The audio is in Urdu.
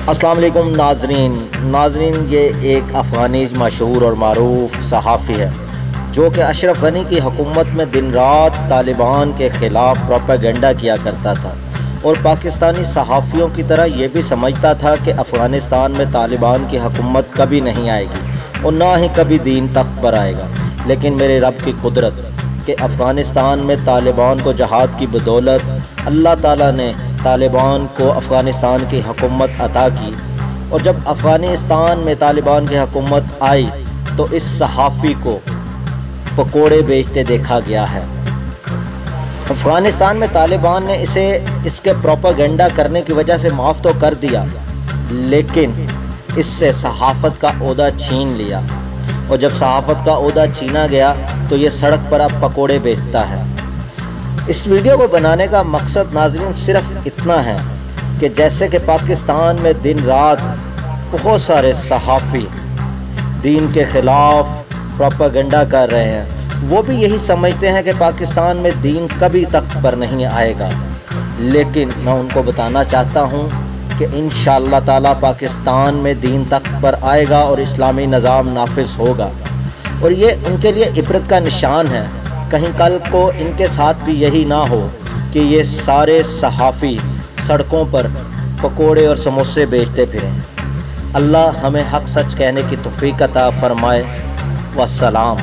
السلام علیکم ناظرین یہ ایک افغانی مشہور اور معروف صحافی ہے جو کہ اشرف غنی کی حکومت میں دن رات طالبان کے خلاف پروپیگنڈا کیا کرتا تھا اور پاکستانی صحافیوں کی طرح یہ بھی سمجھتا تھا کہ افغانستان میں طالبان کی حکومت کبھی نہیں آئے گی اور نہ ہی کبھی دین تخت پر آئے گا۔ لیکن میرے رب کی قدرت کہ افغانستان میں طالبان کو جہاد کی بدولت اللہ تعالیٰ نے طالبان کو افغانستان کی حکومت عطا کی، اور جب افغانستان میں طالبان کی حکومت آئی تو اس صحافی کو پکوڑے بیچتے دیکھا گیا ہے۔ افغانستان میں طالبان نے اسے اس کے پروپیگنڈا کرنے کی وجہ سے معاف تو کر دیا، لیکن اس سے صحافت کا عہدہ چھین لیا، اور جب صحافت کا عہدہ چھینا گیا تو یہ سڑک پر اب پکوڑے بیچتا ہے۔ اس ویڈیو کو بنانے کا مقصد ناظرین صرف اتنا ہے کہ جیسے کہ پاکستان میں دن رات بہت سارے صحافی دین کے خلاف پروپیگنڈا کر رہے ہیں، وہ بھی یہی سمجھتے ہیں کہ پاکستان میں دین کبھی تخت پر نہیں آئے گا، لیکن میں ان کو بتانا چاہتا ہوں کہ انشاءاللہ تعالی پاکستان میں دین تخت پر آئے گا اور اسلامی نظام نافذ ہوگا، اور یہ ان کے لیے عبرت کا نشان ہے۔ کہیں کل کو ان کے ساتھ بھی یہی نہ ہو کہ یہ سارے صحافی سڑکوں پر پکوڑے اور سموسے بیچتے پھریں۔ اللہ ہمیں حق سچ کہنے کی توفیق عطا فرمائے۔ والسلام۔